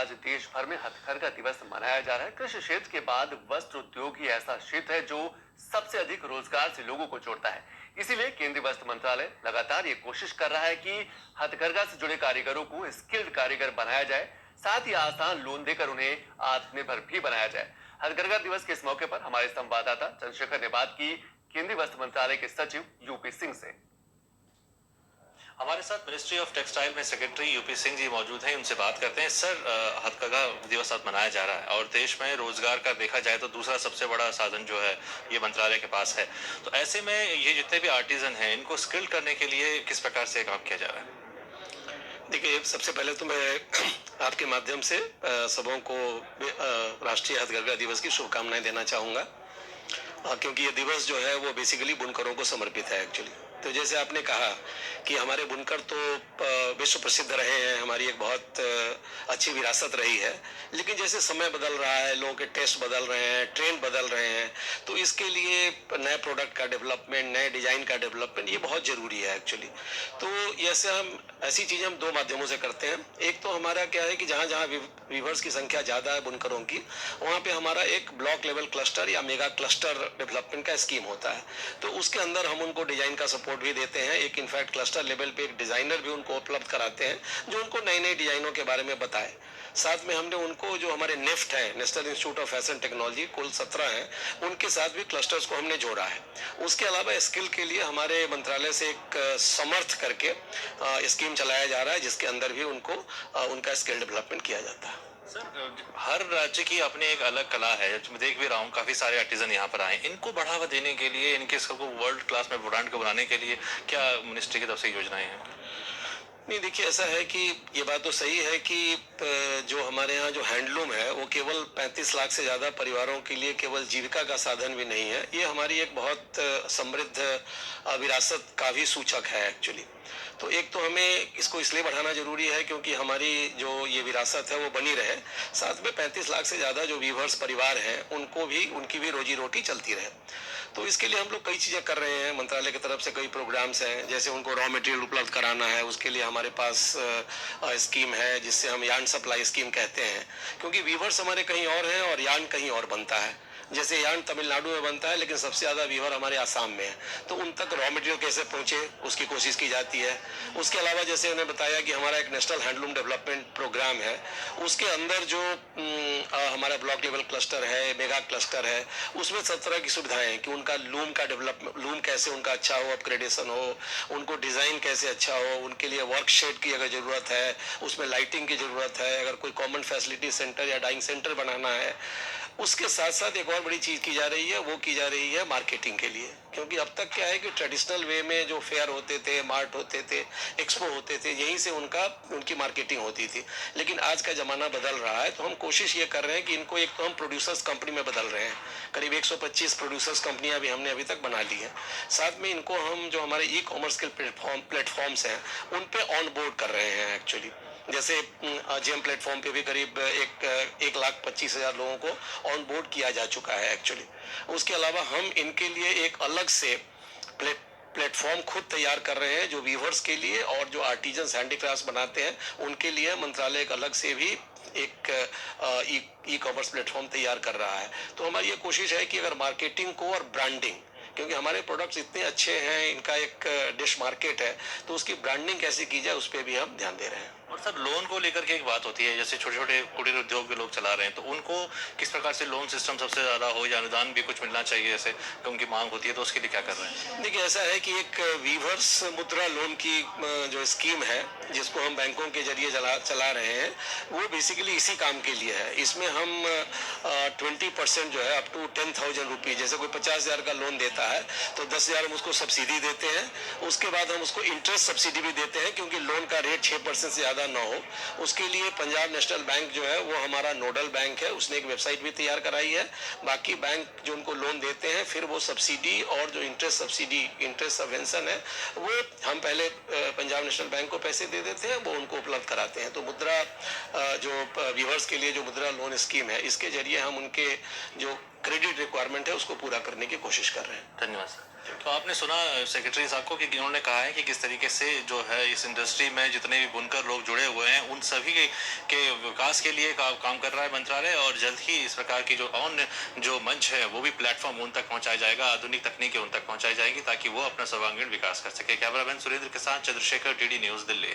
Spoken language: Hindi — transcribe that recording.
आज देश भर में हथकरघा दिवस मनाया जा रहा है। कृषि क्षेत्र के बाद वस्त्र उद्योग ही ऐसा क्षेत्र है जो सबसे अधिक रोजगार से लोगों को जोड़ता है। इसीलिए केंद्रीय वस्त्र मंत्रालय लगातार ये कोशिश कर रहा है कि हथकरघा से जुड़े कारीगरों को स्किल्ड कारीगर बनाया जाए, साथ ही आसान लोन देकर उन्हें आत्मनिर्भर भी बनाया जाए। हथकरघा दिवस के इस मौके पर हमारे संवाददाता चंद्रशेखर ने बात की केंद्रीय वस्त्र मंत्रालय के सचिव यूपी सिंह से। हमारे साथ मिनिस्ट्री ऑफ टेक्सटाइल में सेक्रेटरी यूपी सिंह जी मौजूद हैं, उनसे बात करते हैं। सर, हथकरघा दिवस आज मनाया जा रहा है और देश में रोजगार का देखा जाए तो दूसरा सबसे बड़ा साधन जो है ये मंत्रालय के पास है। तो ऐसे में ये जितने भी आर्टिजन हैं इनको स्किल्ड करने के लिए किस प्रकार से काम किया जा रहा है? देखिए, सबसे पहले तो मैं आपके माध्यम से सबों को राष्ट्रीय हथकरघा दिवस की शुभकामनाएं देना चाहूँगा, क्योंकि ये दिवस जो है वो बेसिकली बुनकरों को समर्पित है एक्चुअली। तो जैसे आपने कहा कि हमारे बुनकर तो विश्व प्रसिद्ध रहे हैं, हमारी एक बहुत अच्छी विरासत रही है, लेकिन जैसे समय बदल रहा है, लोगों के टेस्ट बदल रहे हैं, ट्रेंड बदल रहे हैं, तो इसके लिए नए प्रोडक्ट का डेवलपमेंट, नए डिजाइन का डेवलपमेंट ये बहुत ज़रूरी है एक्चुअली। तो ऐसी चीज़ें हम दो माध्यमों से करते हैं। एक तो हमारा क्या है कि जहाँ जहाँ वीवर्स की संख्या ज़्यादा है बुनकरों की, वहाँ पे हमारा एक ब्लॉक लेवल क्लस्टर या मेगा क्लस्टर डेवलपमेंट का स्कीम होता है। तो उसके अंदर हम उनको डिजाइन का सपोर्ट भी देते हैं। एक इनफैक्ट क्लस्टर लेवल पे एक डिजाइनर भी उनको उपलब्ध कराते हैं जो उनको नई नई डिजाइनों के बारे में बताए। साथ में हमने उनको जो हमारे नेफ्ट है, national institute of fashion technology, कुल 17 हैं, उनके साथ भी क्लस्टर्स को हमने जोड़ा है। उसके अलावा स्किल के लिए हमारे मंत्रालय से एक समर्थ करके स्कीम चलाया जा रहा है, जिसके अंदर भी उनको उनका स्किल डेवलपमेंट किया जाता है। सर, हर राज्य की अपनी एक अलग कला है। मैं देख भी रहा हूँ काफी सारे आर्टिजन यहाँ पर आए। इनको बढ़ावा देने के लिए, इनके सबको वर्ल्ड क्लास में ब्रांड को बनाने के लिए क्या मिनिस्ट्री की तरफ से योजनाएं हैं? नहीं, देखिए, ऐसा है कि ये बात तो सही है कि जो हमारे यहाँ जो हैंडलूम है वो केवल 35 लाख से ज़्यादा परिवारों के लिए केवल जीविका का साधन भी नहीं है, ये हमारी एक बहुत समृद्ध विरासत का भी सूचक है एक्चुअली। तो एक तो हमें इसको इसलिए बढ़ाना जरूरी है क्योंकि हमारी जो ये विरासत है वो बनी रहे, साथ में 35 लाख से ज़्यादा जो वीवर्स परिवार हैं उनकी भी रोजी रोटी चलती रहे। तो इसके लिए हम लोग कई चीज़ें कर रहे हैं। मंत्रालय की तरफ से कई प्रोग्राम्स हैं, जैसे उनको रॉ मटेरियल उपलब्ध कराना है, उसके लिए हमारे पास स्कीम है जिससे हम यार्न सप्लाई स्कीम कहते हैं, क्योंकि वीवर्स हमारे कहीं और हैं और यार्न कहीं और बनता है। जैसे यार्न तमिलनाडु में बनता है, लेकिन सबसे ज़्यादा वीवर हमारे आसाम में है, तो उन तक रॉ मटेरियल कैसे पहुँचे उसकी कोशिश की जाती है। उसके अलावा जैसे उन्हें बताया कि हमारा एक नेशनल हैंडलूम डेवलपमेंट प्रोग्राम है, उसके अंदर जो हमारा ब्लॉक लेवल क्लस्टर है, मेगा क्लस्टर है, उसमें सब तरह की सुविधाएं हैं कि उनका लूम का डेवलपमेंट, लूम कैसे उनका अच्छा हो, अपग्रेडेशन हो, उनको डिज़ाइन कैसे अच्छा हो, उनके लिए वर्कशेड की अगर ज़रूरत है, उसमें लाइटिंग की ज़रूरत है, अगर कोई कॉमन फैसिलिटी सेंटर या डाइंग सेंटर बनाना है। उसके साथ साथ एक और बड़ी चीज़ की जा रही है, वो की जा रही है मार्केटिंग के लिए, क्योंकि अब तक क्या है कि ट्रेडिशनल वे में जो फेयर होते थे, मार्ट होते थे, एक्सपो होते थे, यहीं से उनकी मार्केटिंग होती थी। लेकिन आज का ज़माना बदल रहा है, तो हम कोशिश ये कर रहे हैं कि इनको एक तो हम प्रोड्यूसर्स कंपनी में बदल रहे हैं। करीब 125 प्रोड्यूसर्स कंपनियां भी हमने अभी तक बना ली हैं। साथ में इनको हम जो हमारे ई कॉमर्स के प्लेटफॉर्म्स हैं उन पे ऑन बोर्ड कर रहे हैं एक्चुअली। जैसे जेम प्लेटफॉर्म पे भी करीब 1,25,000 लोगों को ऑन बोर्ड किया जा चुका है एक्चुअली। उसके अलावा हम इनके लिए एक अलग से प्लेटफॉर्म खुद तैयार कर रहे हैं जो वीवर्स के लिए और जो आर्टिजन्स हैंडीक्राफ्ट बनाते हैं उनके लिए मंत्रालय एक अलग से भी एक ई कॉमर्स प्लेटफॉर्म तैयार कर रहा है। तो हमारी ये कोशिश है कि अगर मार्केटिंग को और ब्रांडिंग, क्योंकि हमारे प्रोडक्ट्स इतने अच्छे हैं, इनका एक डिश मार्केट है, तो उसकी ब्रांडिंग कैसे की जाए उस पर भी हम ध्यान दे रहे हैं। और सर, लोन को लेकर के एक बात होती है, जैसे छोटे छोटे कुटीर उद्योग के लोग चला रहे हैं, तो उनको किस प्रकार से लोन सिस्टम सबसे ज़्यादा हो या अनुदान भी कुछ मिलना चाहिए, जैसे उनकी मांग होती है, तो उसके लिए क्या कर रहे हैं? देखिए, ऐसा है कि एक वीवर्स मुद्रा लोन की जो स्कीम है जिसको हम बैंकों के जरिए चला रहे हैं, वो बेसिकली इसी काम के लिए है। इसमें हम 20% जो है अप टू 10,000 रुपीज़, जैसे कोई 50,000 का लोन देता है तो 10,000 हम उसको सब्सिडी देते हैं। उसके बाद हम उसको इंटरेस्ट सब्सिडी भी देते हैं, क्योंकि लोन का रेट 6% से ज़्यादा ना हो। उसके लिए पंजाब नेशनल बैंक जो है वो हमारा नोडल बैंक है, उसने एक वेबसाइट भी तैयार कराई है। बाकी बैंक जो उनको लोन देते हैं, फिर वो सब्सिडी और जो इंटरेस्ट सबवेंशन है वो हम पहले पंजाब नेशनल बैंक को पैसे दे देते हैं, वो उनको उपलब्ध कराते हैं। तो मुद्रा जो व्यूअर्स के लिए जो मुद्रा लोन स्कीम है, इसके जरिए हम उनके जो क्रेडिट रिक्वायरमेंट है उसको पूरा करने की कोशिश कर रहे हैं। धन्यवाद सर। तो आपने सुना सेक्रेटरी साहब को कि उन्होंने कहा है कि किस तरीके से जो है इस इंडस्ट्री में जितने भी बुनकर लोग जुड़े हुए हैं उन सभी के विकास के लिए काम कर रहा है मंत्रालय, और जल्द ही इस प्रकार की जो मंच है वो भी प्लेटफॉर्म उन तक पहुंचाया जाएगा, आधुनिक तकनीकें उन तक पहुंचाई जाएंगी ताकि वो अपना सर्वांगीण विकास कर सके। कैमरामैन सुरेंद्र के साथ चंद्रशेखर, टीडी न्यूज, दिल्ली।